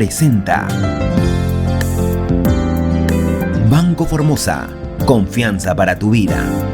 presenta Banco Formosa, confianza para tu vida.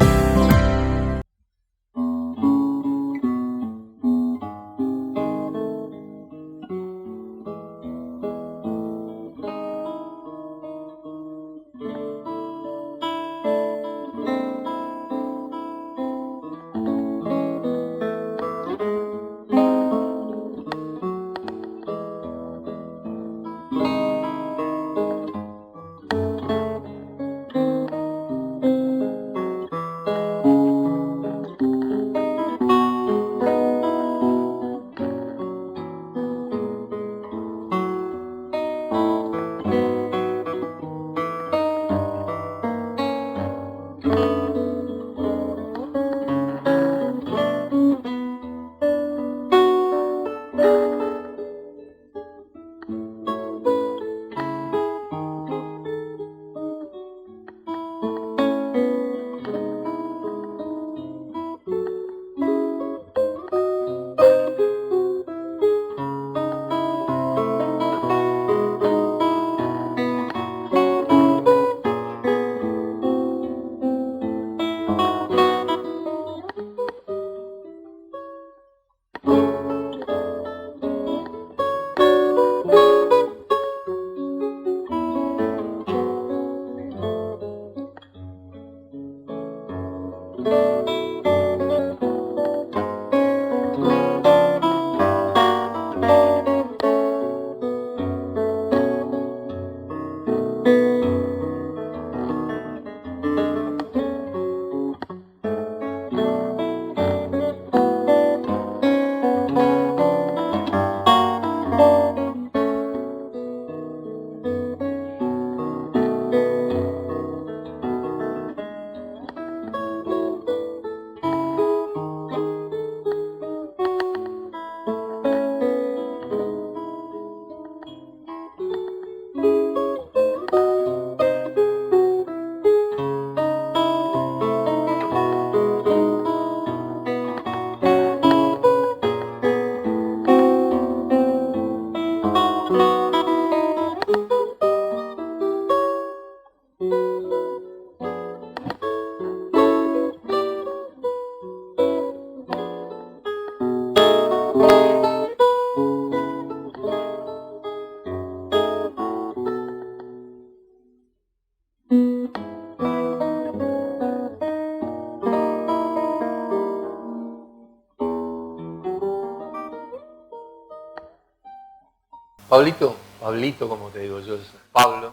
Pablito, como te digo yo, es Pablo.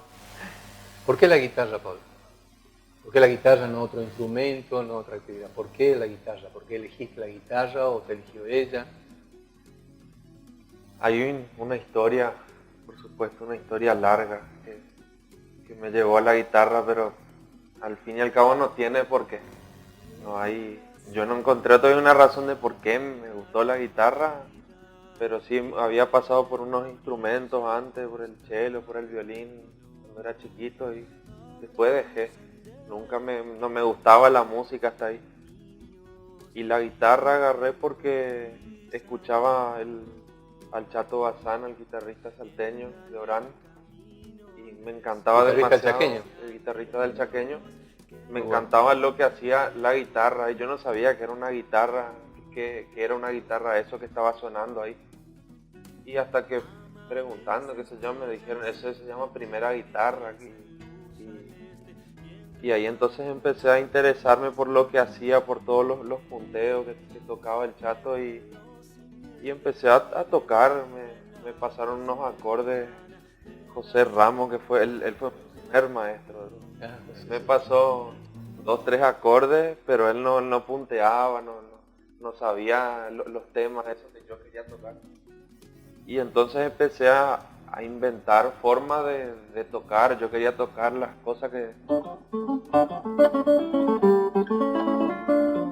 ¿Por qué la guitarra, Pablo? ¿Por qué la guitarra, no otro instrumento, no otra actividad? ¿Por qué la guitarra? ¿Por qué elegiste la guitarra o te eligió ella? Hay una historia, por supuesto, una historia larga que me llevó a la guitarra, pero al fin y al cabo no tiene por qué. Yo no encontré todavía una razón de por qué me gustó la guitarra, pero sí había pasado por unos instrumentos antes, por el cello, por el violín, cuando era chiquito, y después dejé. No me gustaba la música hasta ahí. Y la guitarra agarré porque escuchaba al Chato Bazán, el guitarrista salteño de Orán, y me encantaba demasiado. El guitarrista del Chaqueño. Me encantaba lo que hacía la guitarra, y yo no sabía que era una guitarra, que era una guitarra eso que estaba sonando ahí. Y hasta que preguntando, qué sé yo, me dijeron, eso se llama primera guitarra. Y ahí entonces empecé a interesarme por lo que hacía, por todos los punteos que tocaba el Chato, y empecé a tocar. Me pasaron unos acordes José Ramos, que él fue mi primer maestro. Me pasó 2, 3 acordes, pero él no punteaba, no sabía los temas esos que yo quería tocar. Y entonces empecé a inventar formas de tocar. Yo quería tocar las cosas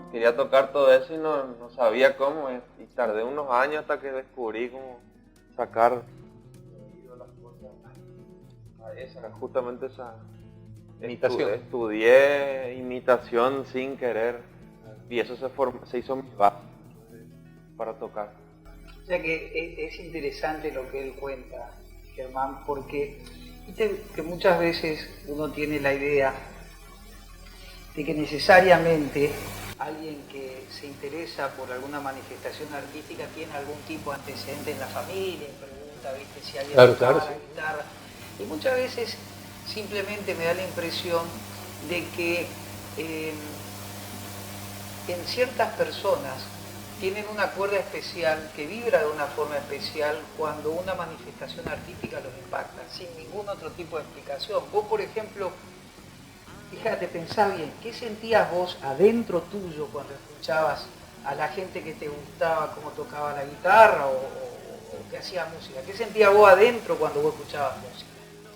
quería tocar todo eso y no sabía cómo. Y tardé unos años hasta que descubrí cómo sacar las cosas. Justamente esa Imitación. Estudié imitación sin querer. Y eso se hizo mi base para tocar. O sea que es interesante lo que él cuenta, Germán, porque viste que muchas veces uno tiene la idea de que necesariamente alguien que se interesa por alguna manifestación artística tiene algún tipo de antecedente en la familia, y pregunta, viste, si alguien tocaba la guitarra. Y muchas veces simplemente me da la impresión de que en ciertas personas tienen una cuerda especial que vibra de una forma especial cuando una manifestación artística los impacta, sin ningún otro tipo de explicación. Vos, por ejemplo, fíjate, pensá bien, ¿qué sentías vos adentro tuyo cuando escuchabas a la gente que te gustaba, cómo tocaba la guitarra o que hacía música? ¿Qué sentías vos adentro cuando vos escuchabas música?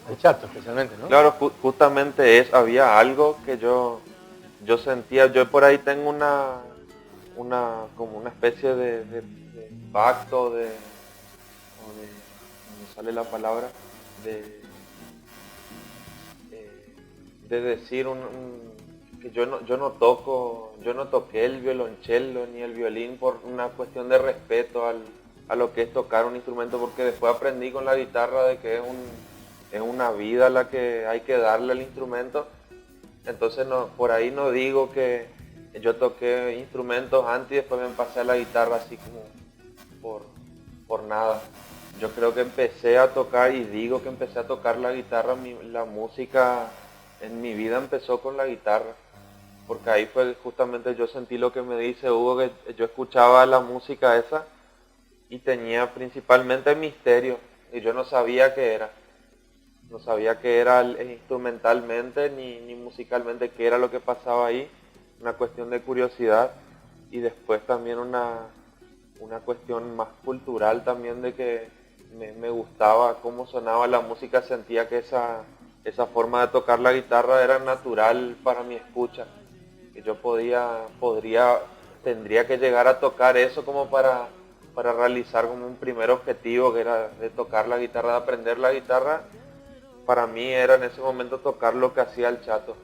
El Chato especialmente, ¿no? Claro, justamente había algo que yo sentía. Yo por ahí tengo como una especie de pacto, no me sale la palabra, de decir que yo no toqué el violonchelo ni el violín por una cuestión de respeto a lo que es tocar un instrumento, porque después aprendí con la guitarra de que es una vida la que hay que darle al instrumento. Entonces por ahí no digo que yo toqué instrumentos antes y después me pasé a la guitarra así como por nada. Yo creo que empecé a tocar, y digo que empecé a tocar la guitarra, la música en mi vida empezó con la guitarra, porque ahí fue justamente, yo sentí lo que me dice Hugo, que yo escuchaba la música esa y tenía principalmente misterio, y yo no sabía qué era. No sabía qué era instrumentalmente ni musicalmente, qué era lo que pasaba ahí. Una cuestión de curiosidad, y después también una cuestión más cultural también, de que me gustaba cómo sonaba la música. Sentía que esa forma de tocar la guitarra era natural para mi escucha, que yo tendría que llegar a tocar eso como para realizar como un primer objetivo, que era de tocar la guitarra, de aprender la guitarra. Para mí era en ese momento tocar lo que hacía el Chato,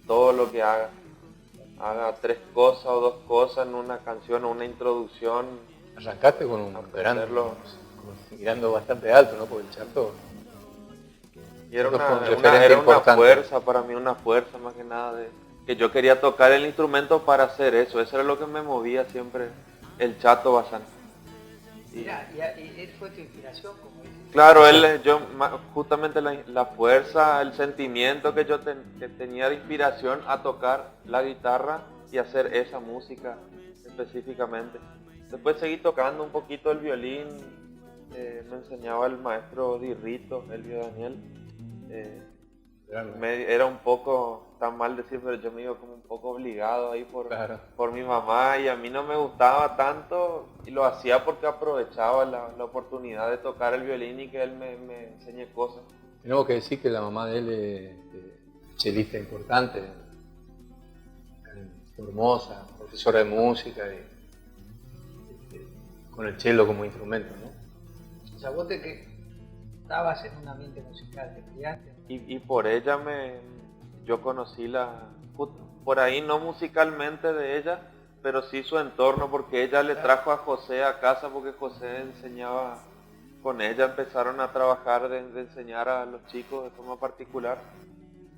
todo lo que haga 3 cosas o 2 cosas en una canción o una introducción. Arrancaste con un mirando bastante alto, ¿no? Porque el Chato... Y era una fuerza, para mí una fuerza más que nada, que yo quería tocar el instrumento para hacer eso era lo que me movía siempre, el Chato Bazán. Y él fue tu inspiración, como dices. Claro, justamente la fuerza, el sentimiento que yo tenía de inspiración a tocar la guitarra y hacer esa música específicamente. Después seguí tocando un poquito el violín, me enseñaba el maestro Dirrito, Elvio Daniel. Era un poco, tan mal decir, pero yo me iba como un poco obligado ahí por mi mamá, y a mí no me gustaba tanto, y lo hacía porque aprovechaba la oportunidad de tocar el violín y que él me enseñe cosas. Tengo que decir que la mamá de él es chelista importante, hermosa, profesora de música, con el cello como instrumento, ¿no? O sea, vos estabas en un ambiente musical, te criaste. Y por ella yo conocí por ahí no musicalmente de ella, pero sí su entorno, porque ella le trajo a José a casa, porque José enseñaba con ella, empezaron a trabajar de enseñar a los chicos de forma particular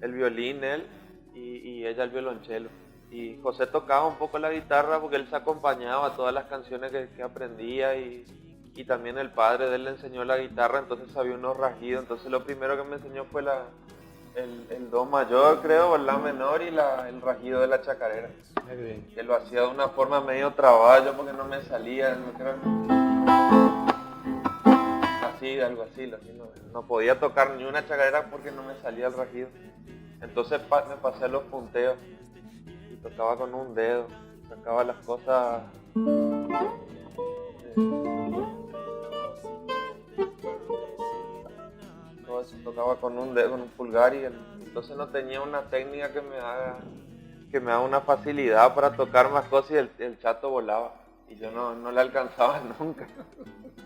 el violín, él y ella el violonchelo. Y José tocaba un poco la guitarra porque él se acompañaba a todas las canciones que aprendía, y también el padre de él le enseñó la guitarra, entonces sabía unos rasguidos. Entonces lo primero que me enseñó fue el do mayor, creo, o el la menor, y el rasguido de la chacarera. Que lo hacía de una forma medio trabada, yo porque no me salía, algo así, no podía tocar ni una chacarera porque no me salía el rasguido. Entonces me pasé los punteos y tocaba con un dedo, sacaba las cosas. Todo eso tocaba con un dedo, con un pulgar, y entonces no tenía una técnica que me haga una facilidad para tocar más cosas, y el Chato volaba y yo no le alcanzaba nunca.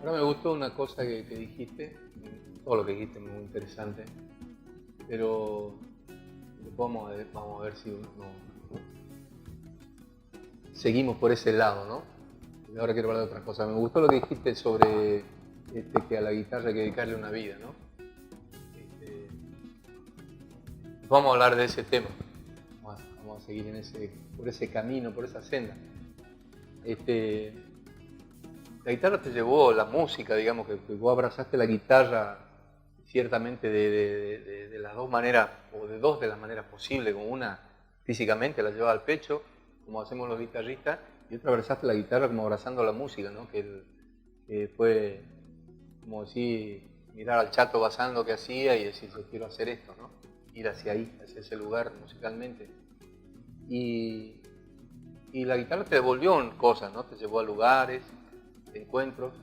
Ahora me gustó una cosa que dijiste, todo lo que dijiste es muy interesante, pero vamos a ver si seguimos por ese lado, ¿no? Y ahora quiero hablar de otra cosa. Me gustó lo que dijiste sobre que a la guitarra hay que dedicarle una vida, ¿no? Vamos a hablar de ese tema, vamos a seguir por ese camino, por esa senda. La guitarra te llevó, la música, digamos, que vos abrazaste la guitarra ciertamente de las dos maneras, o de dos de las maneras posibles, como una físicamente la llevaba al pecho, como hacemos los guitarristas, y otra abrazaste la guitarra como abrazando la música, ¿no? Que fue como decir, mirar al Chato Basando que hacía y decir, yo quiero hacer esto, ¿no? Ir hacia ahí, hacia ese lugar musicalmente. Y la guitarra te devolvió cosas, ¿no? Te llevó a lugares, de encuentros.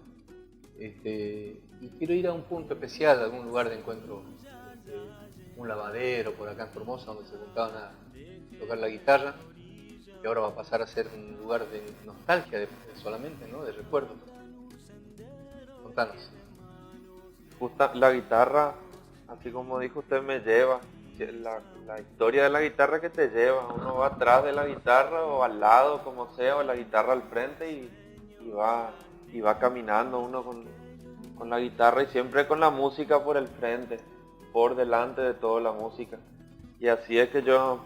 Y quiero ir a un punto especial, a algún lugar de encuentro, un lavadero por acá en Formosa, donde se juntaban a tocar la guitarra, que ahora va a pasar a ser un lugar de nostalgia solamente, ¿no? De recuerdos. Contanos. La guitarra, así como dijo usted, me lleva. La historia de la guitarra que te lleva. Uno va atrás de la guitarra o al lado, como sea, o la guitarra al frente y va caminando uno con la guitarra y siempre con la música por el frente, por delante de toda la música. Y así es que yo,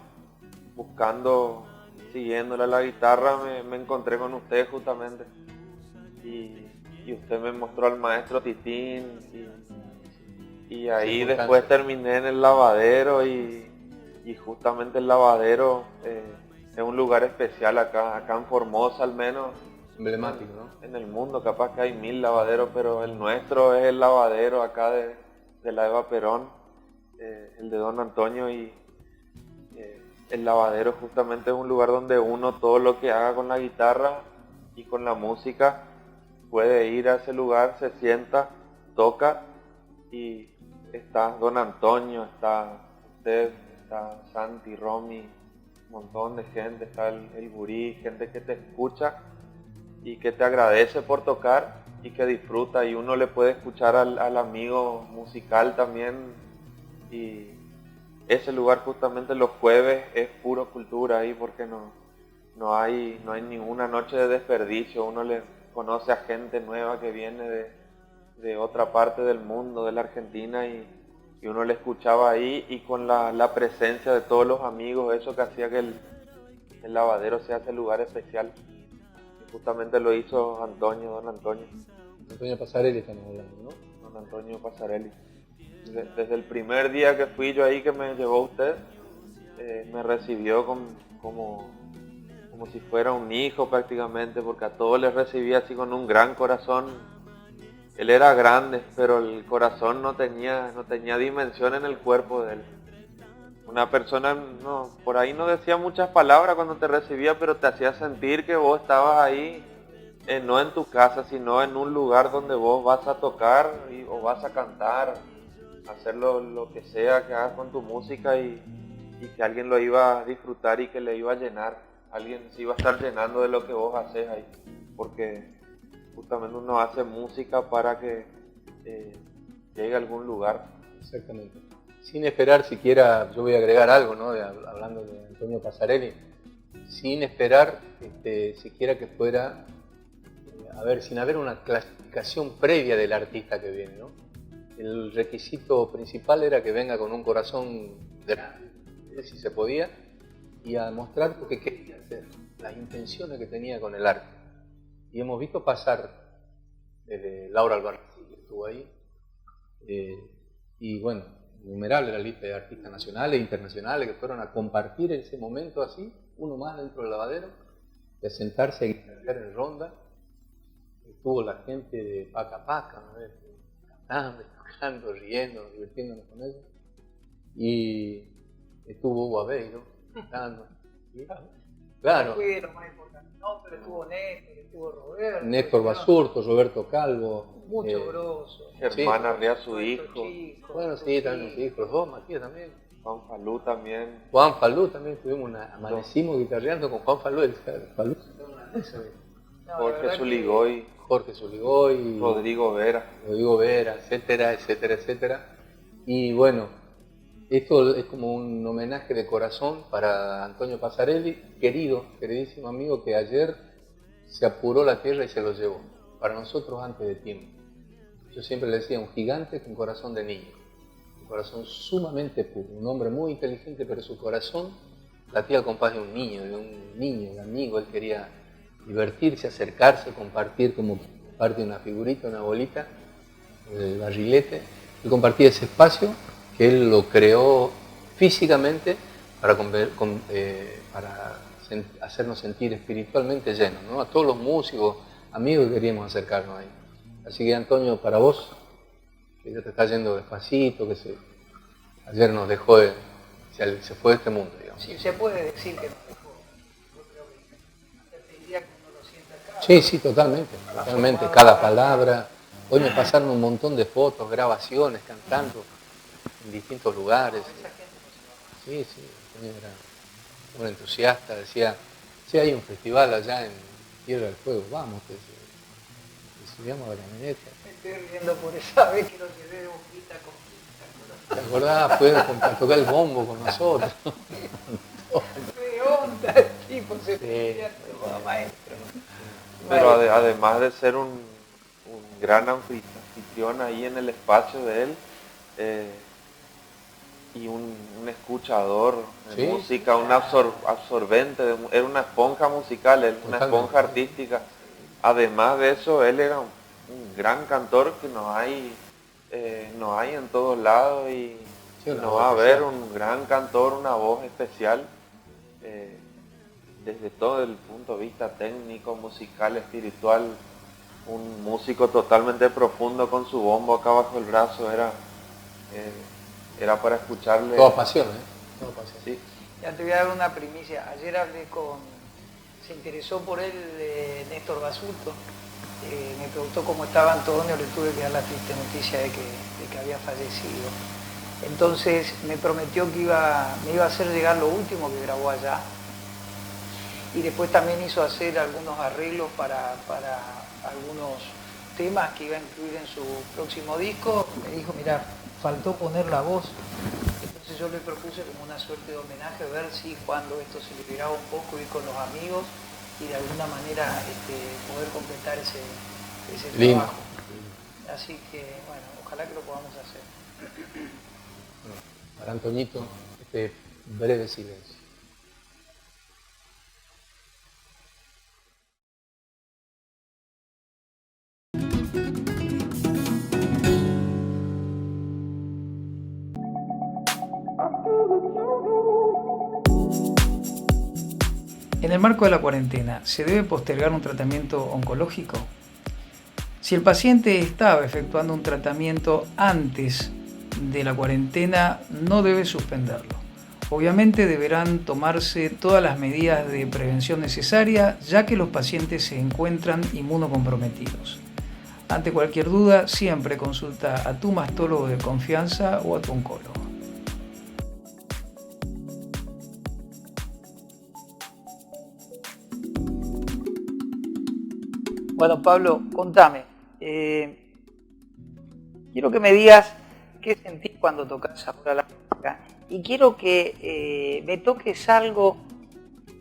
buscando, siguiéndole a la guitarra, me encontré con usted justamente. Y usted me mostró al maestro Titín y ahí después terminé en el lavadero y justamente el lavadero es un lugar especial acá en Formosa al menos. Emblemático, ¿no? En el mundo capaz que hay 1000 lavaderos, pero el nuestro es el lavadero acá de la Eva Perón, el de Don Antonio, y el lavadero justamente es un lugar donde uno todo lo que haga con la guitarra y con la música puede ir a ese lugar, se sienta, toca y está Don Antonio, está usted, está Santi, Romy, un montón de gente, está el gurí, gente que te escucha y que te agradece por tocar y que disfruta, y uno le puede escuchar al amigo musical también, y ese lugar justamente los jueves es puro cultura ahí porque no hay ninguna noche de desperdicio. Uno le conoce a gente nueva que viene de otra parte del mundo, de la Argentina, y uno le escuchaba ahí, y con la presencia de todos los amigos, eso que hacía que el lavadero sea ese lugar especial. Justamente lo hizo Don Antonio. Antonio Pasarelli estamos hablando, ¿no? Don Antonio Pasarelli. Desde el primer día que fui yo ahí, que me llevó usted, me recibió como si fuera un hijo prácticamente, porque a todos les recibía así con un gran corazón. Él era grande, pero el corazón no tenía dimensión en el cuerpo de él. Una persona por ahí no decía muchas palabras cuando te recibía, pero te hacía sentir que vos estabas ahí, no en tu casa, sino en un lugar donde vos vas a tocar o vas a cantar, hacer lo que sea que hagas con tu música, y que alguien lo iba a disfrutar y que le iba a llenar. Alguien se iba a estar llenando de lo que vos haces ahí, porque justamente uno hace música para que llegue a algún lugar. Exactamente. Sin esperar siquiera, yo voy a agregar algo, ¿no? Hablando de Antonio Pasarelli, sin esperar siquiera que fuera, sin haber una clasificación previa del artista que viene, ¿no? El requisito principal era que venga con un corazón grande, si se podía, y a mostrar lo que quería hacer, las intenciones que tenía con el arte. Y hemos visto pasar desde Laura Albarracín, que estuvo ahí, y bueno, innumerable la lista de artistas nacionales e internacionales que fueron a compartir ese momento así, uno más dentro del lavadero, de sentarse y cantar en ronda. Estuvo la gente de Paca Paca, ¿no? Cantando, tocando, riendo, divirtiéndonos con ellos. Y estuvo Hugo Aveiro cantando. Claro. Fue lo más importante. No, pero estuvo Néstor, estuvo Roberto. Néstor Basurto, Roberto Calvo. Mucho grosso. Germán Arrea, su hijo. Bueno, sí, también sus hijos. Los dos, Matías también. Juan Falú también. Juan Falú también, amanecimos guitarreando con Juan Falú. Falú Jorge Zuligoy. Jorge Zuligoy. Rodrigo Vera, etcétera, etcétera, etcétera. Y bueno, esto es como un homenaje de corazón para Antonio Pasarelli, queridísimo amigo, que ayer se apuró la tierra y se lo llevó. Para nosotros antes de tiempo. Yo siempre le decía, un gigante con corazón de niño, un corazón sumamente puro, un hombre muy inteligente, pero su corazón latía al compás de un niño, de amigo. Él quería divertirse, acercarse, compartir como parte de una figurita, una bolita, el barrilete. Él compartía ese espacio que él lo creó físicamente para hacernos sentir espiritualmente llenos, ¿no? A todos los músicos, amigos que queríamos acercarnos ahí. Así que Antonio, para vos, que ya te está yendo despacito, ayer nos dejó, se fue de este mundo, digamos. Sí, se puede decir que nos dejó. Yo creo que te diría que uno lo siente acá. Sí, totalmente, cada palabra. Hoy me pasaron un montón de fotos, grabaciones, cantando en distintos lugares. Sí, Antonio era un entusiasta, decía, sí, hay un festival allá en Tierra del Fuego, vamos, que subíamos a la camioneta. Me estoy riendo por esa vez que lo llevé de boquita con quinta. ¿Te acordás? Fue a tocar el bombo con nosotros. ¡Qué onda el tipo! Se maestro. Pero además de ser un gran anfitrión ahí en el espacio de él, y un escuchador de música, un absorbente, era una esponja musical, una esponja artística. Además de eso, él era un gran cantor que no hay en todos lados, y no va a haber un gran cantor, una voz especial, desde todo el punto de vista técnico, musical, espiritual. Un músico totalmente profundo con su bombo acá bajo el brazo, era para escucharle. Toda pasión, Toda pasión. Sí. Ya te voy a dar una primicia. Ayer hablé se interesó por él Néstor Basulto. Me preguntó cómo estaba Antonio, le tuve que dar la triste noticia de que había fallecido. Entonces me prometió que me iba a hacer llegar lo último que grabó allá. Y después también hizo hacer algunos arreglos para algunos temas que iba a incluir en su próximo disco. Me dijo, mira, faltó poner la voz. Entonces yo le propuse como una suerte de homenaje, ver si cuando esto se liberaba un poco, ir con los amigos y de alguna manera poder completar ese trabajo. Así que, bueno, ojalá que lo podamos hacer. Bueno, para Antoñito, este breve silencio. En el marco de la cuarentena, ¿se debe postergar un tratamiento oncológico? Si el paciente estaba efectuando un tratamiento antes de la cuarentena, no debe suspenderlo. Obviamente deberán tomarse todas las medidas de prevención necesarias, ya que los pacientes se encuentran inmunocomprometidos. Ante cualquier duda, siempre consulta a tu mastólogo de confianza o a tu oncólogo. Bueno, Pablo, contame. Quiero que me digas qué sentís cuando tocas ahora la música, y quiero que me toques algo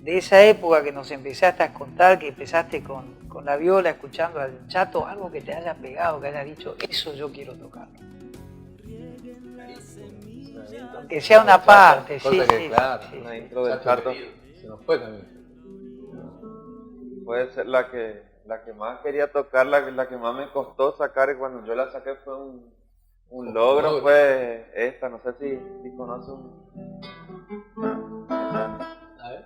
de esa época que nos empezaste a contar, que empezaste con la viola, escuchando al Chato, algo que te haya pegado, que hayas dicho, eso yo quiero tocarlo. Que sea una parte, sí. Claro, una intro del Chato. Se nos fue también. Puede ser la que más quería tocar, la que más me costó sacar, y cuando yo la saqué fue un logro, fue esta, no sé si conoces A ver.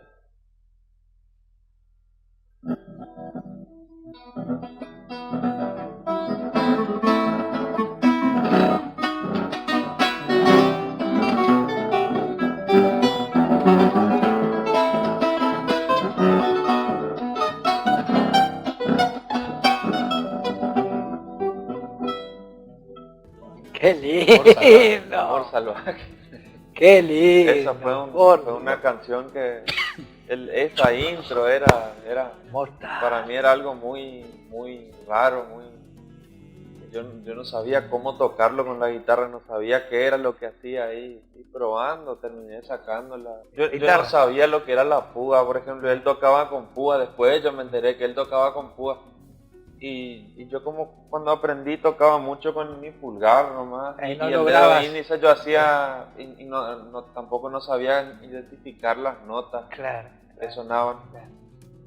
¡Qué lindo! Amor salvaje. ¡Qué lindo! Esa fue una canción que esa intro era mortal. Para mí era algo muy raro, yo no sabía cómo tocarlo con la guitarra, no sabía qué era lo que hacía ahí, y probando terminé sacándola. Yo no sabía lo que era la púa, por ejemplo. Él tocaba con púa, después yo me enteré que él tocaba con púa, y yo como cuando aprendí tocaba mucho con mi pulgar nomás, Ahí y no el dedo lograbas. índice yo hacía, y tampoco no sabía identificar las notas Claro. que sonaban. Claro.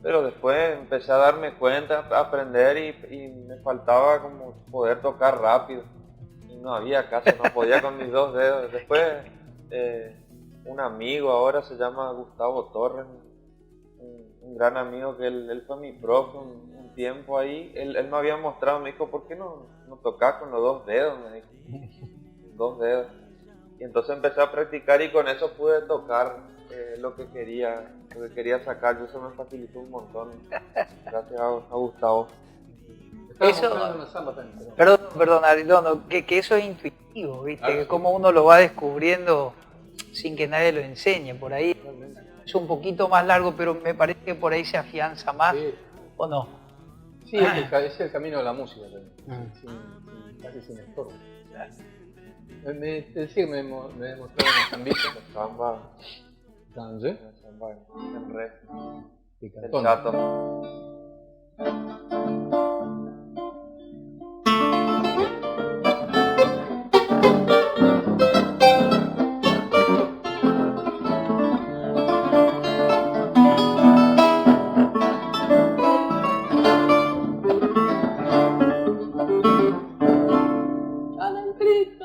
Pero después empecé a darme cuenta, a aprender y me faltaba como poder tocar rápido. Y no había caso, no podía con mis dos dedos. Después un amigo ahora se llama Gustavo Torres, un gran amigo que él fue mi profe un tiempo ahí. Él me había mostrado, me dijo, ¿por qué no tocas con los dos dedos? Me dijo, dos dedos. Y entonces empecé a practicar y con eso pude tocar lo que quería sacar. Yo se me facilitó un montón, gracias a Gustavo. Eso- Una samba también, pero- Perdón, Aridondo, que eso es intuitivo, ¿viste? Claro, Que sí. como uno lo va descubriendo sin que nadie lo enseñe. Por ahí es un poquito más largo, pero me parece que por ahí se afianza más, Sí, ¿o no? sí, es el camino de la música también, casi sin estorbo. Te decía que me mostraba una zambita, Samba, ¿sí? samba en re, Y el cantón. chato.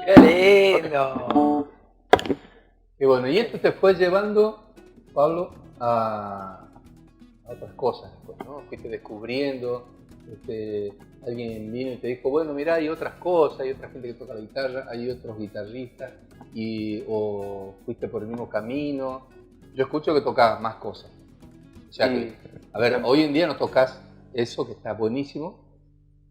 ¡Qué lindo! Y bueno, y esto te fue llevando, Pablo, a otras cosas después, ¿no? Fuiste descubriendo, alguien vino y te dijo, bueno, mira, hay otras cosas, hay otra gente que toca la guitarra, hay otros guitarristas, o fuiste por el mismo camino. Yo escucho que tocas más cosas. O sea que, a ver, hoy en día no tocas eso, que está buenísimo.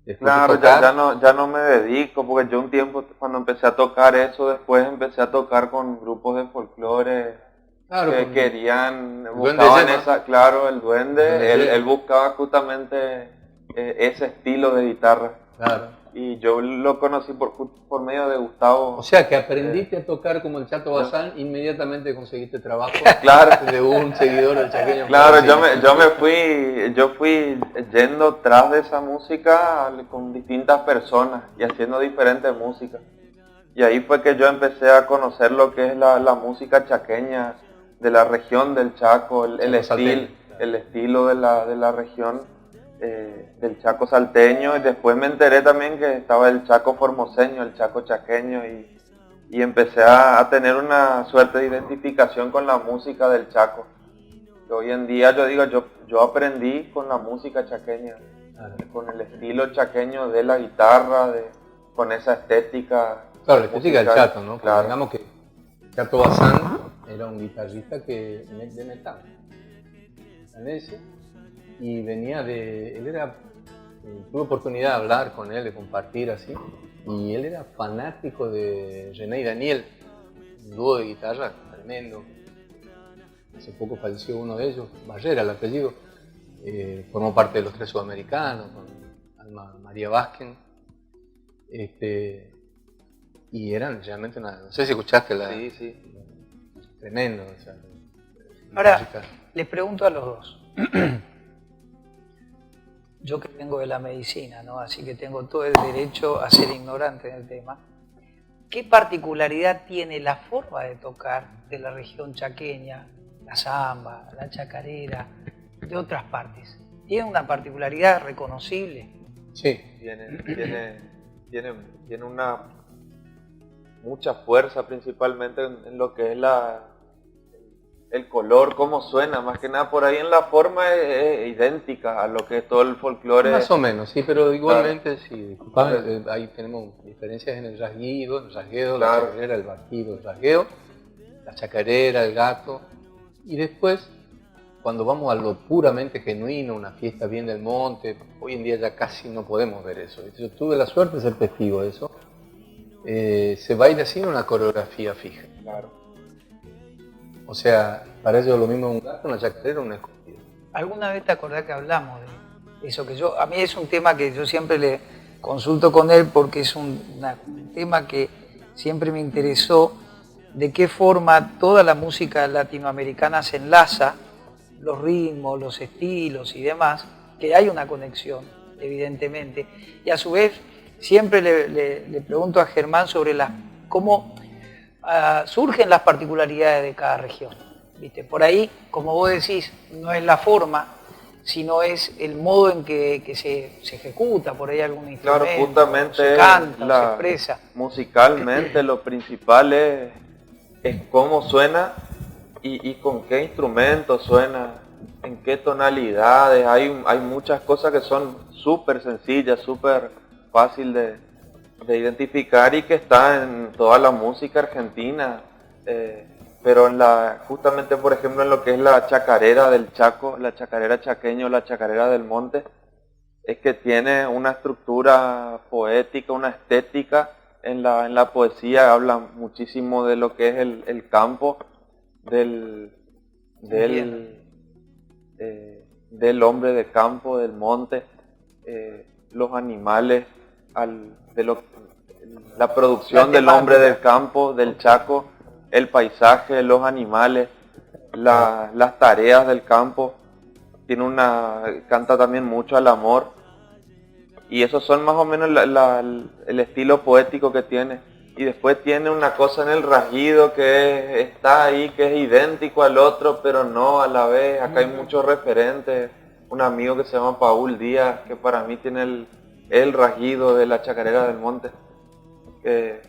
Después de Claro, tocar, ya no me dedico, porque yo un tiempo cuando empecé a tocar eso, después empecé a tocar con grupos de folclore claro, que con- querían, Duende buscaban Yema. esa, claro, el duende, Duende él Yema. buscaba justamente ese estilo de guitarra. claro. Y yo lo conocí por medio de Gustavo. O sea que aprendiste a tocar como el Chato Bazán, inmediatamente conseguiste trabajo Claro. de un seguidor del Chaqueño. Claro, Paracina. yo fui yendo tras de esa música con distintas personas y haciendo diferentes músicas. Y ahí fue que yo empecé a conocer lo que es la música chaqueña de la región del Chaco, el estilo de la región del Chaco salteño. Y después me enteré también que estaba el Chaco formoseño, el Chaco chaqueño, y empecé a tener una suerte de identificación con la música del Chaco. Que hoy en día yo digo, yo aprendí con la música chaqueña, con el estilo chaqueño de la guitarra, con esa estética. Claro, la estética del musical. Chato, ¿no? Porque Claro. digamos que Chato Bazán era un guitarrista de metal, canadiense, y venía tuve oportunidad de hablar con él, de compartir así, y él era fanático de René y Daniel, un dúo de guitarra tremendo. Hace poco falleció uno de ellos, Barrera el apellido, formó parte de los Tres Sudamericanos, con Alma María Vázquez, y eran realmente no sé si escuchaste Sí, sí. tremendo. O sea, Ahora, música. les pregunto a los dos. Yo que vengo de la medicina, ¿no? Así que tengo todo el derecho a ser ignorante en el tema. ¿Qué particularidad tiene la forma de tocar de la región chaqueña, la samba, la chacarera, de otras partes? ¿Tiene una particularidad reconocible? Sí, Tiene una mucha fuerza, principalmente en lo que es el color, cómo suena, más que nada por ahí en la forma es idéntica a lo que es todo el folclore. más o menos, sí, pero igualmente, sí, disculpame, ahí tenemos diferencias en el rasguido, la Claro. chacarera, el bajido, el rasgueo, la chacarera, el gato, y después, cuando vamos a lo puramente genuino, una fiesta bien del monte, hoy en día ya casi no podemos ver eso. Yo tuve la suerte de ser testigo de eso. Se baila sin una coreografía fija. Claro. O sea, para ellos lo mismo un gato, una chacarera, un escogido. ¿Alguna vez te acordás que hablamos de eso? Que a mí es un tema que yo siempre le consulto con él porque es un tema que siempre me interesó, de qué forma toda la música latinoamericana se enlaza, los ritmos, los estilos y demás, que hay una conexión. evidentemente. Y a su vez, siempre le pregunto a Germán sobre cómo surgen las particularidades de cada región. ¿Viste? Por ahí, como vos decís, no es la forma, sino es el modo en que se ejecuta, por ahí algún instrumento, Claro, justamente se canta, se expresa. Musicalmente lo principal es cómo suena y con qué instrumento suena, en qué tonalidades. Hay muchas cosas que son súper sencillas, súper fácil de identificar y que está en toda la música argentina. Pero justamente, por ejemplo, en lo que es la chacarera del Chaco, la chacarera chaqueña o la chacarera del monte, es que tiene una estructura poética, una estética. En la poesía habla muchísimo de lo que es el campo, del hombre de campo, del monte, los animales, la producción del hombre del campo, del Chaco, el paisaje, los animales, las tareas del campo. Canta también mucho al amor, y esos son más o menos el estilo poético que tiene. Y después tiene una cosa en el rasguido que está ahí, que es idéntico al otro, pero no a la vez. Acá hay muchos referentes. Un amigo que se llama Paul Díaz, que para mí tiene el rasguido de la chacarera del monte. Que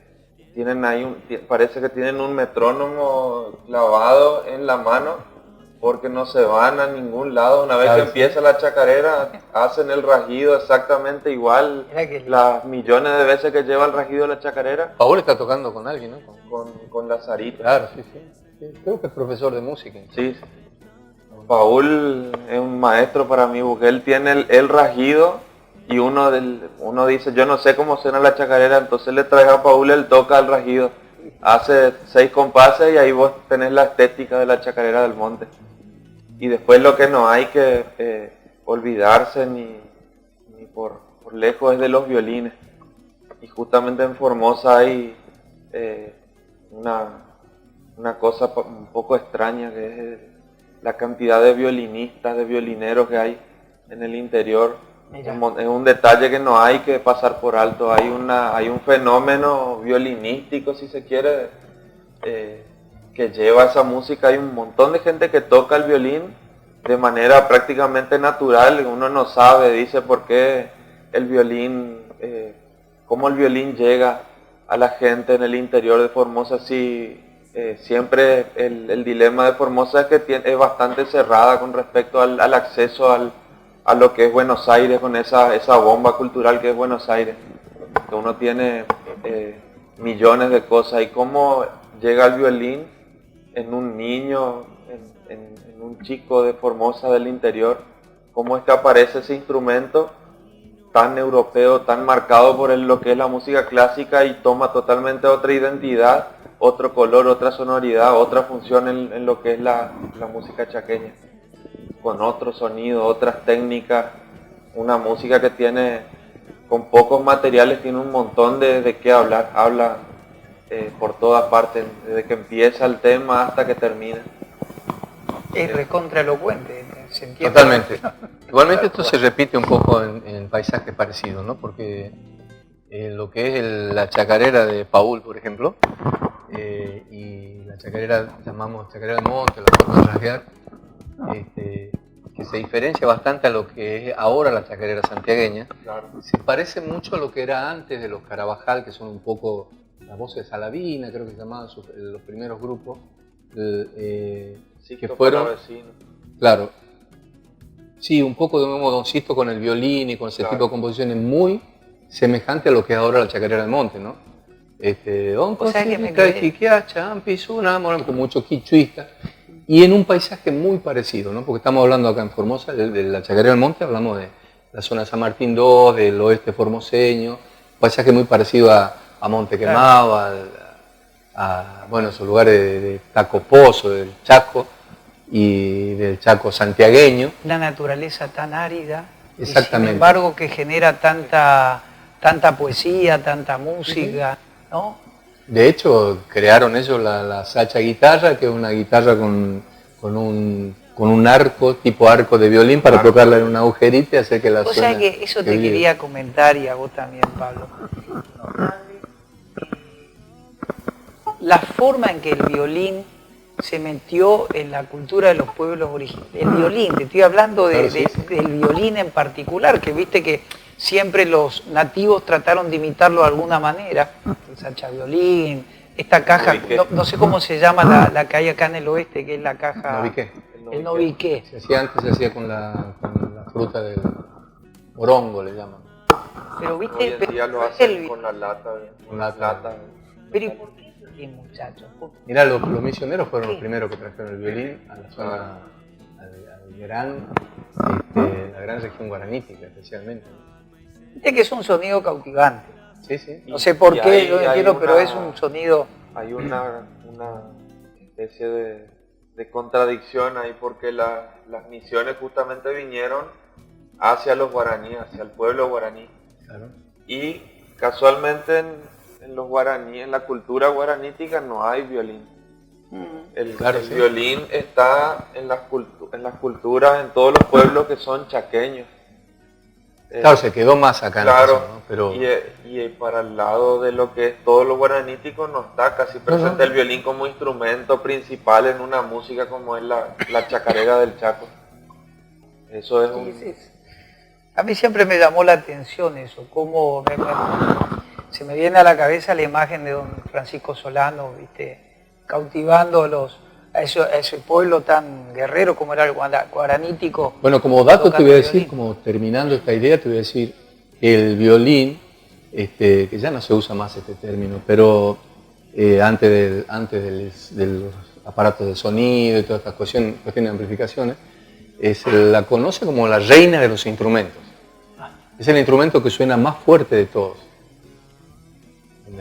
tienen ahí parece que tienen un metrónomo clavado en la mano, porque no se van a ningún lado. Una vez que empieza la chacarera, hacen el rasguido exactamente igual, las millones de veces que lleva el rasguido de la chacarera. Paul está tocando con alguien, ¿no? Con la Sarita. Claro, sí. Creo que es profesor de música. Sí. Paul es un maestro para mí, porque él tiene el rasguido, y uno dice, yo no sé cómo suena la chacarera, entonces le trae a Paul, él toca el rasguido, hace 6 compases y ahí vos tenés la estética de la chacarera del monte. Y después lo que no hay que olvidarse ni por lejos es de los violines. Y justamente en Formosa hay una cosa un poco extraña, que es la cantidad de violinistas, de violineros que hay en el interior. Mira. Es un detalle que no hay que pasar por alto. Hay un fenómeno violinístico, si se quiere, que lleva esa música. Hay un montón de gente que toca el violín de manera prácticamente natural. Uno no sabe, dice, por qué el violín, cómo el violín llega a la gente en el interior de Formosa. Siempre el dilema de Formosa es que es bastante cerrada con respecto al acceso a lo que es Buenos Aires, con esa bomba cultural que es Buenos Aires, que uno tiene millones de cosas. Y cómo llega el violín en un niño, en un chico de Formosa del interior, cómo es que aparece ese instrumento tan europeo, tan marcado por lo que es la música clásica, y toma totalmente otra identidad, otro color, otra sonoridad, otra función en lo que es la música chaqueña, con otro sonido, otras técnicas. Una música que tiene, con pocos materiales, tiene un montón de qué hablar. Habla por todas partes, desde que empieza el tema hasta que termina. Es recontraelocuente, se entiende. Totalmente. Igualmente esto se repite un poco en paisajes parecidos, ¿no? Porque lo que es la chacarera de Paul, por ejemplo, y la chacarera, llamamos chacarera del monte, la forma de rasguear, que se diferencia bastante a lo que es ahora la chacarera santiagueña. Claro. Se parece mucho a lo que era antes de los Carabajal, que son un poco las voces de Salavina, creo que se llamaban los primeros grupos, que fueron, claro, sí, un poco de un modo Don Sisto con el violín y con ese tipo de composiciones muy semejante a lo que es ahora la chacarera del monte, ¿no? Don Cosita, Quiquiacha, Ampizuna, con mucho quichuista, y en un paisaje muy parecido, ¿no? Porque estamos hablando acá en Formosa de la chacarera del monte, hablamos de la zona de San Martín II, del oeste formoseño, un paisaje muy parecido a Monte Quemado, bueno, esos lugares de Tacopozo, del Chaco y del Chaco santiagueño. La naturaleza tan árida, exactamente, y sin embargo que genera tanta poesía, tanta música, ¿no? De hecho, crearon ellos la sacha guitarra, que es una guitarra con con un arco, tipo arco de violín, para tocarla en un agujerito y hacer que la O suene. sea que eso te quería comentar, y a vos también, Pablo. La forma en que el violín se metió en la cultura de los pueblos originarios. El violín, te estoy hablando Claro, sí. del violín en particular, que viste que siempre los nativos trataron de imitarlo de alguna manera. El sachaviolín, esta caja, no sé cómo se llama la que hay acá en el oeste, que es la caja... Noviqué. El noviqué. Antes se hacía con la fruta del morongo, le llaman. Pero Hoy viste, en día lo pero hacen con la lata. Con lata. Pero ¿y por qué el violín, muchachos? Mirá, los misioneros fueron los primeros que trajeron el violín a la zona, la gran región guaranítica especialmente. Viste que es un sonido cautivante. Sí, sí. No sé por Y qué, ahí yo no hay entiendo, pero una- es un sonido... Hay una especie de contradicción ahí, porque las misiones justamente vinieron hacia los guaraníes, hacia el pueblo guaraní. Claro. Y casualmente en los guaraníes, en la cultura guaranítica, no hay violín. El Sí. violín está en las culturas, en todos los pueblos que son chaqueños. Claro, se quedó más acá en la Claro, zona, ¿no? Pero y para el lado de lo que es todo lo guaranítico no está casi presente el violín como instrumento principal en una música como es la chacarera del Chaco. Eso es un... A mí siempre me llamó la atención eso, cómo se me viene a la cabeza la imagen de don Francisco Solano, ¿viste? Cautivando a ese pueblo tan guerrero como era el guaranítico. bueno, como dato te tocando voy a el decir, violín. como terminando esta idea, te voy a decir que el violín, que ya no se usa más este término, pero antes de los aparatos de sonido y todas estas cuestiones de amplificaciones, se la conoce como la reina de los instrumentos. Es el instrumento que suena más fuerte de todos.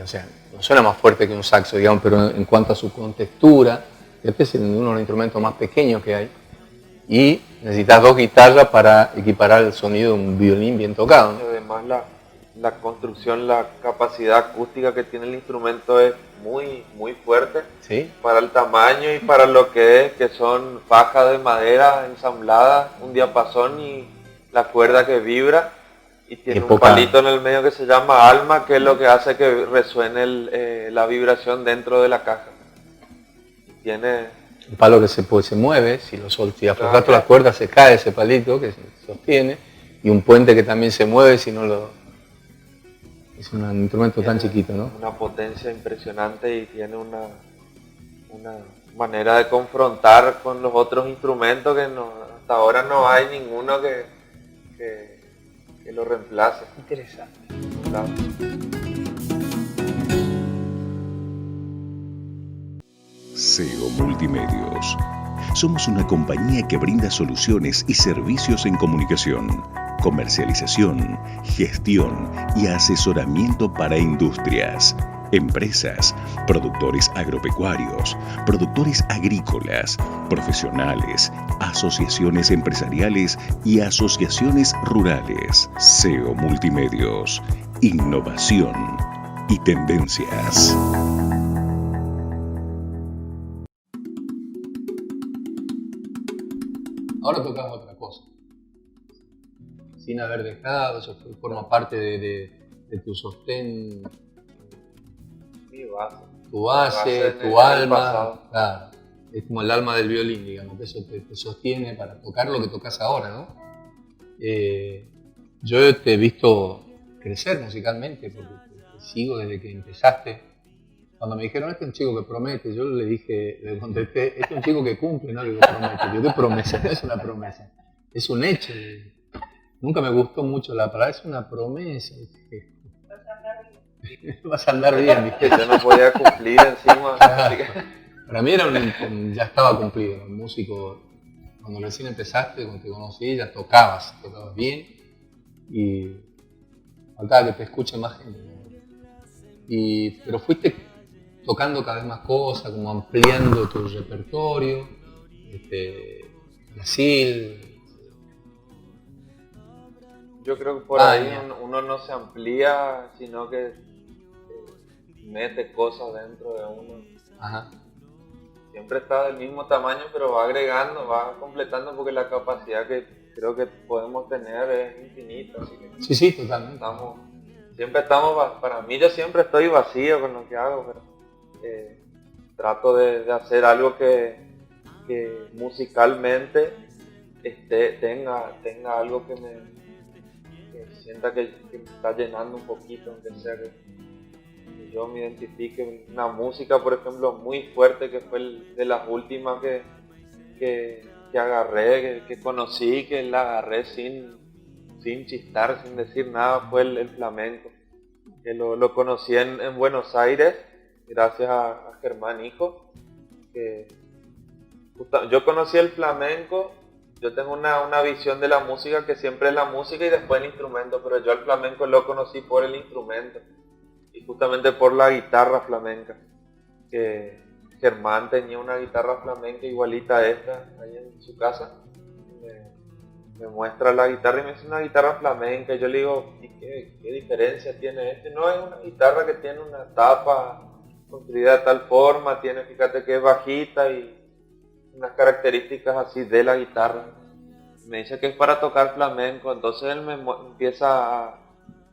O sea, no suena más fuerte que un saxo, digamos, pero en cuanto a su contextura, este es uno de los instrumentos más pequeños que hay. Y necesitas 2 guitarras para equiparar el sonido de un violín bien tocado, ¿no? Además la construcción, la capacidad acústica que tiene el instrumento es muy, muy fuerte. ¿Sí? Para el tamaño y para lo que es, que son fajas de madera ensambladas, un diapasón y la cuerda que vibra, y tiene un palito en el medio que se llama alma, que es lo que hace que resuene la vibración dentro de la caja. Tiene... El palo que se mueve, si aflojas la cuerda se cae ese palito que se sostiene, y un puente que también se mueve si no lo... Es un instrumento tan chiquito, ¿no? Una potencia impresionante y tiene una manera de confrontar con los otros instrumentos que hasta ahora no hay ninguno que lo reemplace. Interesante. Claro. SEO Multimedios. Somos una compañía que brinda soluciones y servicios en comunicación, comercialización, gestión y asesoramiento para industrias, empresas, productores agropecuarios, productores agrícolas, profesionales, asociaciones empresariales y asociaciones rurales. SEO Multimedios. Innovación y tendencias. Ahora tocamos otra cosa. Sin haber dejado, eso forma parte de tu sostén, Mi base. tu base, tu alma. Claro, es como el alma del violín, digamos, que eso te sostiene para tocar lo que tocas ahora, ¿no? Yo te he visto crecer musicalmente, porque te sigo desde que empezaste. Cuando me dijeron, este es un chico que promete, yo le contesté, este es un chico que cumple, no le digo promete. Yo, ¿qué promesa? No es una promesa, es un hecho. Nunca me gustó mucho la palabra, es una promesa. Vas a andar bien, ¿viste? Que yo no podía cumplir encima. Para mí ya estaba cumplido, un músico, cuando recién empezaste, cuando te conocí, ya tocabas bien y faltaba que te escuche más gente, ¿no? Pero fuiste tocando cada vez más cosas, como ampliando tu repertorio, Brasil. Yo creo que por ahí uno no se amplía, sino que mete cosas dentro de uno. Ajá. siempre está del mismo tamaño, pero va agregando, va completando, porque la capacidad que creo que podemos tener es infinita. Así que Sí, totalmente. siempre estamos, para mí yo siempre estoy vacío con lo que hago, pero trato de hacer algo que musicalmente tenga algo que sienta que me está llenando un poquito, aunque sea que yo me identifique. Una música, por ejemplo, muy fuerte, que fue de las últimas que agarré, que conocí, que la agarré sin chistar, sin decir nada, fue el flamenco, que lo conocí en Buenos Aires gracias a Germán Hijo. Yo conocí el flamenco. Yo tengo una visión de la música que siempre es la música y después el instrumento, pero yo al flamenco lo conocí por el instrumento y justamente por la guitarra flamenca, que Germán tenía una guitarra flamenca igualita a esta ahí en su casa. Me muestra la guitarra y me dice, una guitarra flamenca, y yo le digo, ¿y qué diferencia tiene este? No, es una guitarra que tiene una tapa construida de tal forma, fíjate que es bajita y unas características así de la guitarra. Me dice que es para tocar flamenco. Entonces él me empieza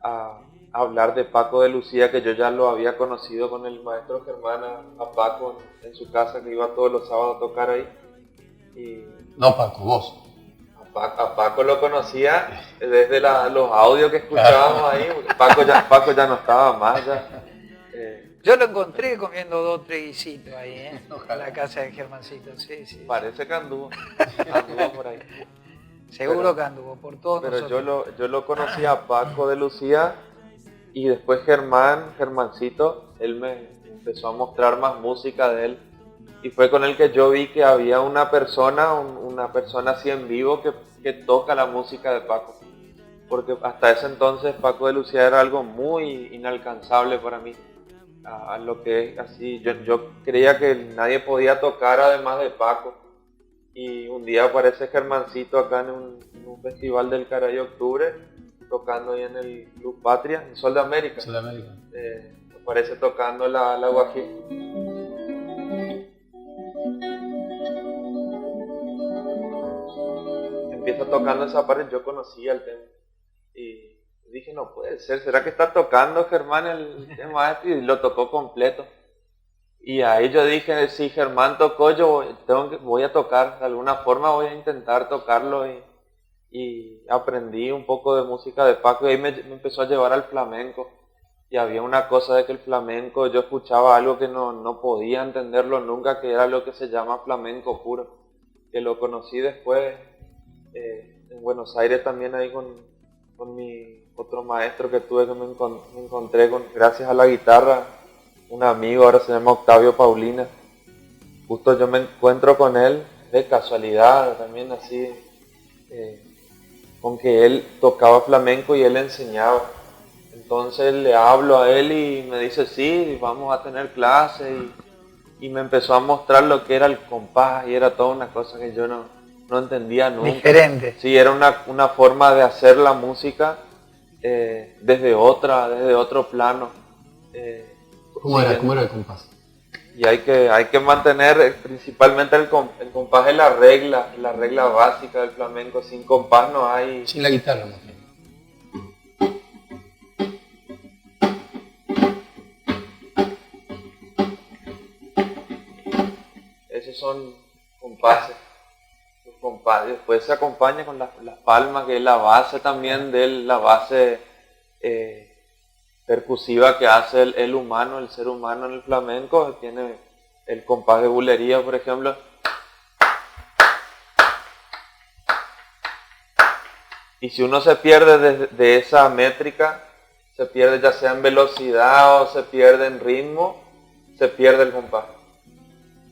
a hablar de Paco de Lucía, que yo ya lo había conocido con el maestro Germán, a Paco en su casa, que iba todos los sábados a tocar ahí. No, Paco, vos. A Paco lo conocía desde los audios que escuchábamos ahí, porque Paco ya no estaba más. Yo lo encontré comiendo 2 o 3 guisitos ahí, en la casa de Germancito, sí. Parece que anduvo por ahí. Seguro que anduvo por todos pero nosotros. yo lo conocí a Paco de Lucía, y después Germancito, él me empezó a mostrar más música de él, y fue con él que yo vi que había una persona así en vivo que toca la música de Paco, porque hasta ese entonces Paco de Lucía era algo muy inalcanzable para mí, a lo que es así. Yo creía que nadie podía tocar además de Paco, y un día aparece Germancito acá en un festival del Caray Octubre, tocando ahí en el Club Patria, en Sol de América. Aparece tocando la guajira. Empieza tocando esa parte, yo conocía el tema y dije, no puede ser, ¿será que está tocando Germán el tema este? Y lo tocó completo. Y ahí yo dije, si Germán tocó, yo voy a tocar, de alguna forma voy a intentar tocarlo, y aprendí un poco de música de Paco, y ahí me empezó a llevar al flamenco. Y había una cosa de que el flamenco, yo escuchaba algo que no podía entenderlo nunca, que era lo que se llama flamenco puro, que lo conocí después en Buenos Aires también, ahí con mi otro maestro que tuve, que me encontré gracias a la guitarra, un amigo, ahora se llama Octavio Paulina. Justo yo me encuentro con él de casualidad también, así, con que él tocaba flamenco y él enseñaba. Entonces le hablo a él y me dice, sí, vamos a tener clase, y me empezó a mostrar lo que era el compás, y era toda una cosa que yo no entendía nunca. Diferente. Sí, era una forma de hacer la música desde otro plano. ¿Cómo era el compás? Y hay que mantener principalmente el compás, es la regla básica del flamenco. Sin compás no hay. Sin la guitarra, más bien. Esos son compases. Los compases. Después se acompaña con las palmas, que es la base también de la base percusiva que hace el humano, el ser humano en el flamenco. Tiene el compás de bulería, por ejemplo. Y si uno se pierde de esa métrica, se pierde ya sea en velocidad o se pierde en ritmo, se pierde el compás.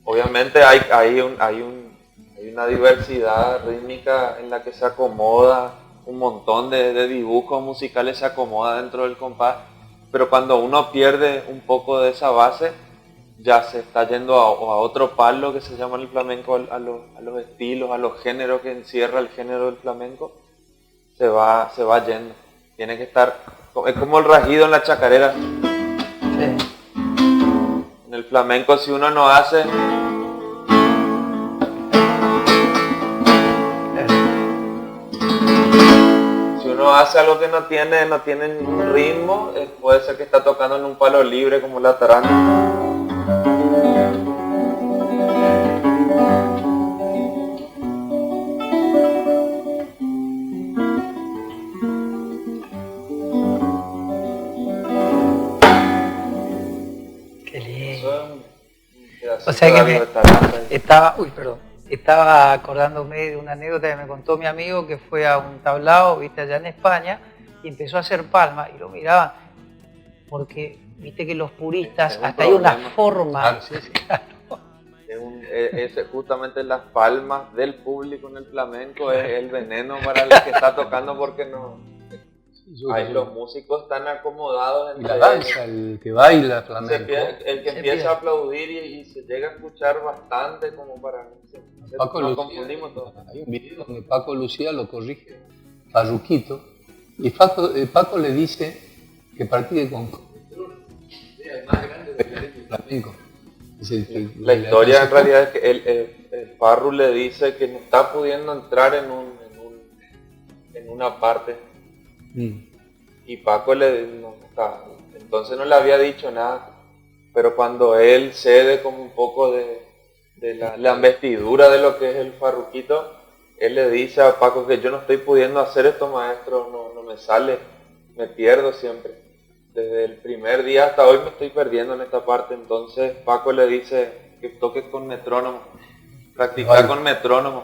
Obviamente hay una diversidad rítmica en la que se acomoda, un montón de dibujos musicales se acomoda dentro del compás, pero cuando uno pierde un poco de esa base, ya se está yendo a otro palo que se llama en el flamenco, a los estilos, a los géneros que encierra el género del flamenco, se va yendo. Tiene que estar, es como el rajido en la chacarera. Sí. En el flamenco, si uno no hace uno hace algo que no tiene ningún ritmo, puede ser que está tocando en un palo libre como la tarana. Qué lindo. Eso es un pedacito O sea que de algo de tarana. estaba acordándome de una anécdota que me contó mi amigo que fue a un tablao, viste, allá en España, y empezó a hacer palmas y lo miraban, porque viste que los puristas, Es un hasta hay una problema. forma. Claro, sí, sí. Es justamente las palmas del público en el flamenco, es el veneno para el que está tocando porque no. Ahí los músicos están acomodados Y la danza, el que baila flamenco. el que empieza a aplaudir y se llega a escuchar bastante como para Paco nos Lucía, confundimos todos. hay un video donde Paco Lucía lo corrige Farruquito y Paco le dice que practique con el más grande del flamenco. La historia en realidad es que el Farru le dice que no está pudiendo entrar en una parte y Paco entonces no le había dicho nada, pero cuando él cede como un poco de la investidura de lo que es el Farruquito, él le dice a Paco que yo no estoy pudiendo hacer esto, maestro, no me sale, me pierdo siempre. Desde el primer día hasta hoy me estoy perdiendo en esta parte, entonces Paco le dice que toque con metrónomo, practicar con metrónomo,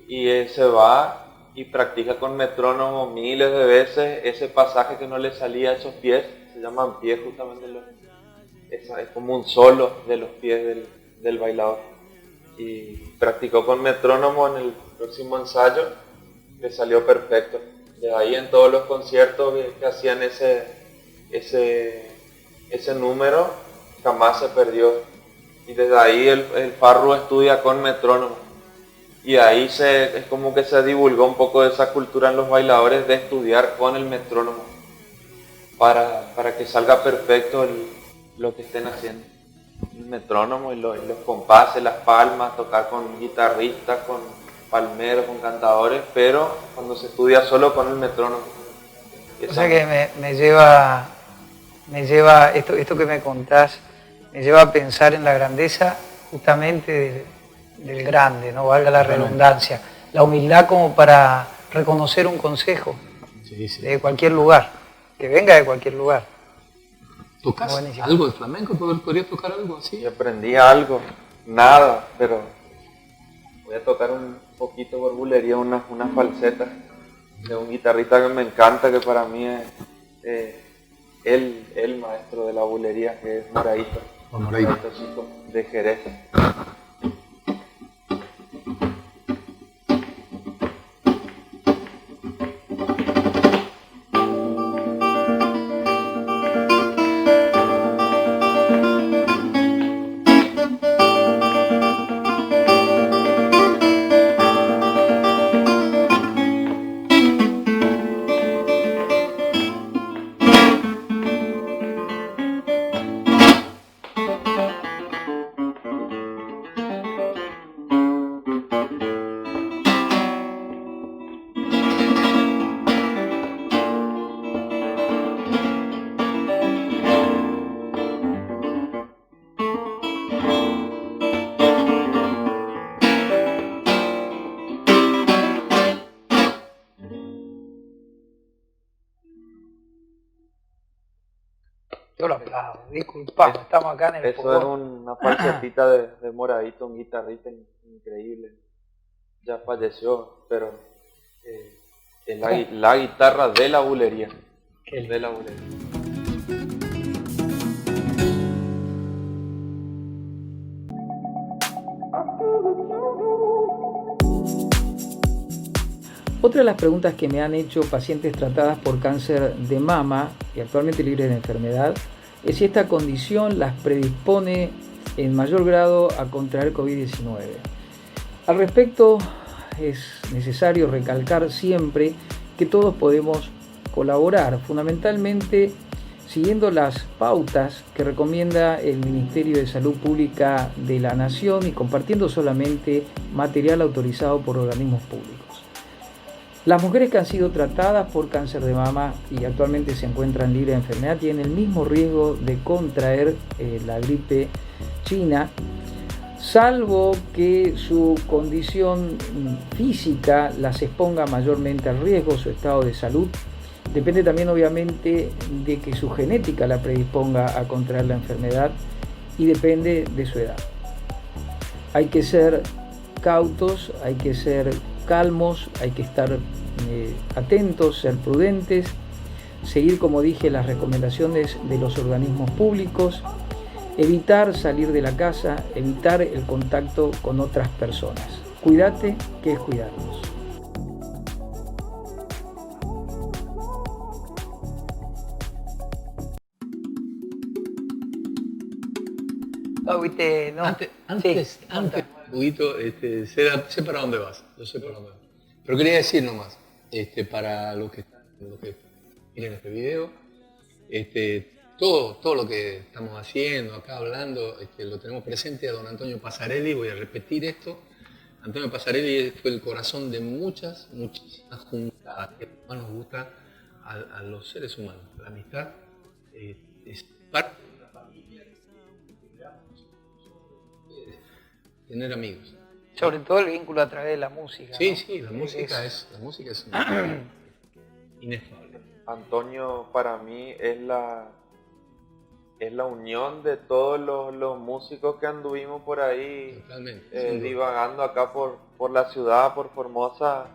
y él se va y practica con metrónomo miles de veces ese pasaje que no le salía a esos pies, se llaman pies justamente, es como un solo de los pies del bailador, y practicó con metrónomo en el próximo ensayo, le salió perfecto. De ahí en todos los conciertos que hacían ese número jamás se perdió, y desde ahí el Farru estudia con metrónomo, y ahí es como que se divulgó un poco de esa cultura en los bailadores de estudiar con el metrónomo para que salga perfecto lo que estén haciendo, el metrónomo y los compases, las palmas, tocar con guitarristas, con palmeros, con cantadores, pero cuando se estudia solo con el metrónomo. O sea que me lleva esto que me contás, me lleva a pensar en la grandeza justamente del grande, no valga la redundancia, la humildad como para reconocer un consejo de cualquier lugar, que venga de cualquier lugar. ¿Tocas Buenísimo. algo de flamenco? ¿Podrías tocar algo así? Y aprendí algo, nada, pero voy a tocar un poquito por bulería, unas falsetas de un guitarrista que me encanta, que para mí es el maestro de la bulería, que es Moraito. Moraito Chico, de Jerez. Yo lo aplaudo, disculpa, estamos acá en el Eso es una falsetita de Moradito, un guitarrista increíble. Ya falleció, pero es la guitarra de la bulería. De la bulería. Otra de las preguntas que me han hecho pacientes tratadas por cáncer de mama y actualmente libres de enfermedad es si esta condición las predispone en mayor grado a contraer COVID-19. Al respecto, es necesario recalcar siempre que todos podemos colaborar, fundamentalmente siguiendo las pautas que recomienda el Ministerio de Salud Pública de la Nación y compartiendo solamente material autorizado por organismos públicos. Las mujeres que han sido tratadas por cáncer de mama y actualmente se encuentran libres de enfermedad tienen el mismo riesgo de contraer la gripe china, salvo que su condición física las exponga mayormente al riesgo, su estado de salud. Depende también obviamente de que su genética la predisponga a contraer la enfermedad y depende de su edad. Hay que ser cautos, hay que ser calmos, hay que estar atentos, ser prudentes, seguir, como dije, las recomendaciones de los organismos públicos, evitar salir de la casa, evitar el contacto con otras personas. Cuídate, que es cuidarnos. No, viste, no. Antes, un poquito, sé para dónde vas, yo sé para dónde vas. Pero quería decir nomás, para los que miren este video, todo lo que estamos haciendo acá hablando, lo tenemos presente a don Antonio Passarelli. Voy a repetir esto. Antonio Passarelli fue el corazón de muchísimas juntadas que más nos gusta a los seres humanos. La amistad es parte de la familia, tener amigos. Sobre todo el vínculo a través de la música. Sí, ¿no? sí, la música es inefable. Antonio para mí es la unión de todos los músicos que anduvimos por ahí. Totalmente. Divagando acá por la ciudad, por Formosa,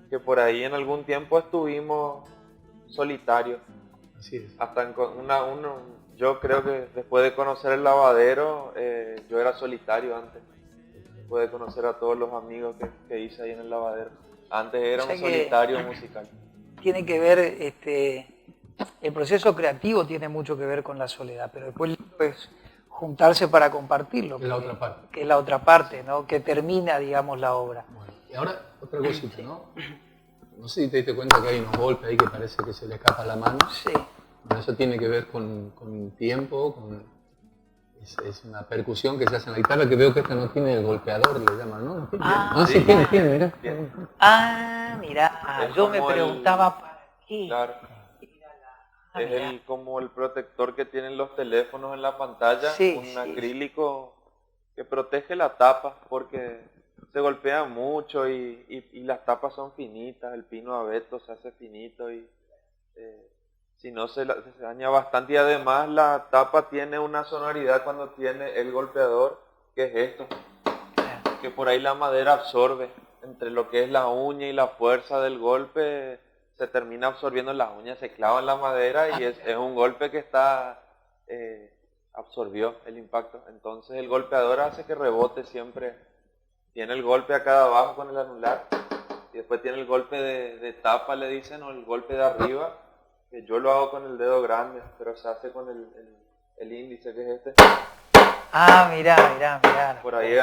que por ahí en algún tiempo estuvimos solitarios. Así es. Hasta yo creo que después de conocer el lavadero, yo era solitario antes. Después de conocer a todos los amigos que hice ahí en el lavadero. Antes era un solitario musical. Tiene que ver, el proceso creativo tiene mucho que ver con la soledad, pero después pues, juntarse para compartirlo. Es la otra parte. Que es la otra parte, ¿no? Que termina, digamos, la obra. Bueno, y ahora otra cosita, ¿no? No sé si te diste cuenta que hay unos golpes ahí que parece que se le escapa la mano. Sí. Bueno, eso tiene que ver con tiempo, es una percusión que se hace en la guitarra, que veo que esta no tiene el golpeador, le llaman, ¿no? Sí, tiene, mirá. Mirá, yo me preguntaba para qué. Claro. Es como el protector que tienen los teléfonos en la pantalla, un acrílico que protege la tapa, porque se golpea mucho y las tapas son finitas, el pino abeto se hace finito y si no se daña bastante, y además la tapa tiene una sonoridad cuando tiene el golpeador, que es esto, que por ahí la madera absorbe entre lo que es la uña y la fuerza del golpe, se termina absorbiendo, las uñas se clavan en la madera y es un golpe que absorbió el impacto. Entonces el golpeador hace que rebote siempre. Tiene el golpe acá de abajo con el anular y después tiene el golpe de tapa, le dicen, o el golpe de arriba, que yo lo hago con el dedo grande, pero se hace con el índice, que es este. Mirá. Por ahí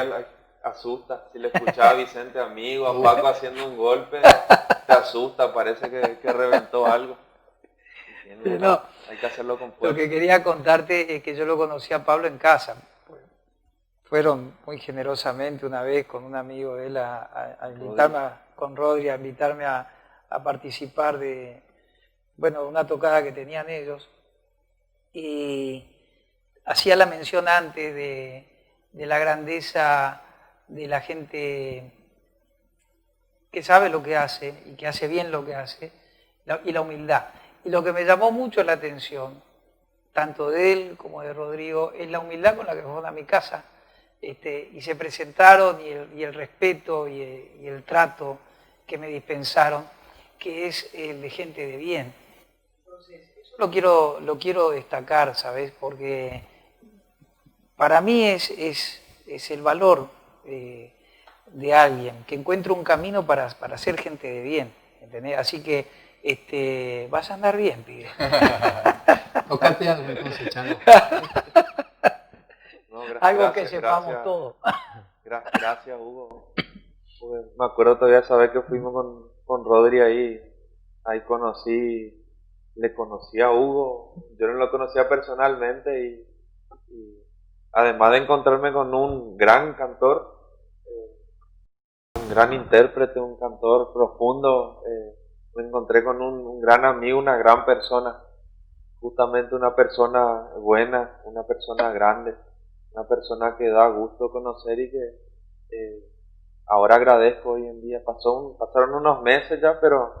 asusta. Si le escuchaba a Vicente Amigo, a Paco haciendo un golpe, te asusta, parece que reventó algo. No, hay que hacerlo con fuerza. Lo que quería contarte es que yo lo conocí a Pablo en casa. Fueron muy generosamente una vez con un amigo de él a invitarme, con Rodri, a invitarme a participar de una tocada que tenían ellos. Y hacía la mención antes de la grandeza de la gente que sabe lo que hace y que hace bien lo que hace, y la humildad. Y lo que me llamó mucho la atención, tanto de él como de Rodrigo, es la humildad con la que fueron a mi casa y se presentaron, y el respeto y el trato que me dispensaron, que es el de gente de bien. Entonces, eso lo quiero destacar, ¿sabes? Porque para mí es el valor de alguien que encuentra un camino para ser gente de bien, ¿entendés? Así que vas a andar bien, pibe. Tocate algo entonces, Chango. No, algo que sepamos todos. Gracias, Hugo. Me acuerdo todavía saber que fuimos con Rodri ahí le conocí a Hugo, yo no lo conocía personalmente y además de encontrarme con un gran cantor, gran intérprete, un cantor profundo. Me encontré con un gran amigo, una gran persona, justamente una persona buena, una persona grande, una persona que da gusto conocer y que ahora agradezco hoy en día. Pasaron unos meses ya, pero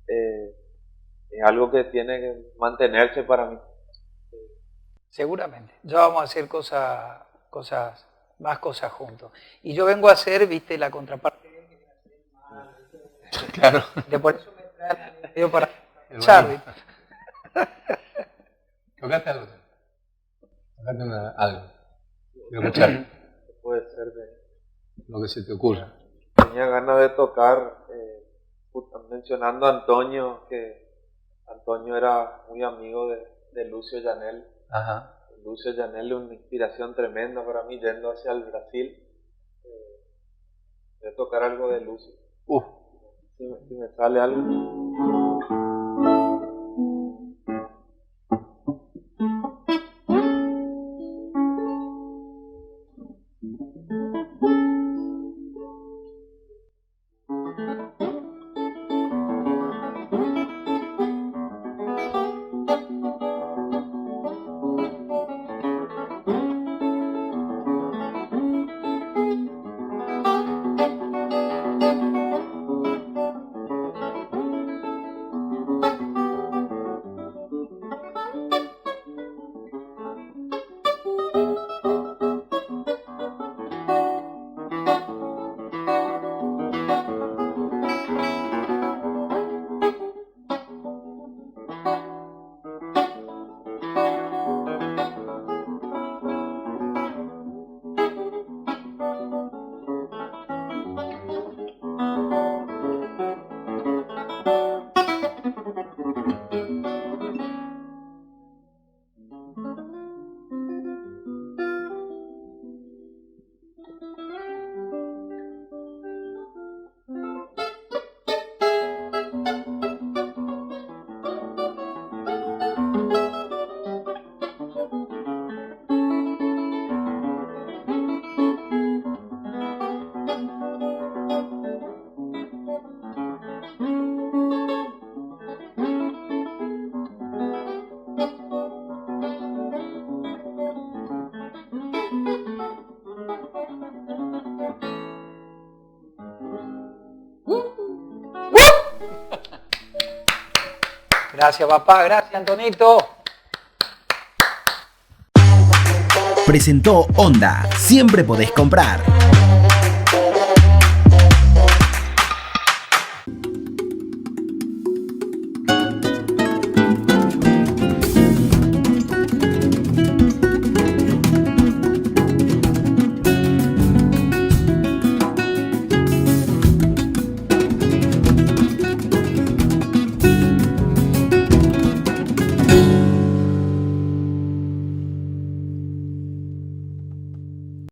es algo que tiene que mantenerse para mí. Seguramente. Ya vamos a hacer más cosas juntos. Y yo vengo a hacer, viste, la contraparte. Claro. De por eso me trae para escuchar. Tocate algo. Tocate algo. Quiero escuchar Puede ser de... lo que se te ocurra. Tenía ganas de tocar, mencionando a Antonio, que Antonio era muy amigo de Lucio Llanel. Ajá. Lucio Llanel es una inspiración tremenda para mí, yendo hacia el Brasil. Voy a tocar algo de Lucio. Si me sale algo. Gracias, papá. Gracias, Antonito. Presentó Onda. Siempre podés comprar.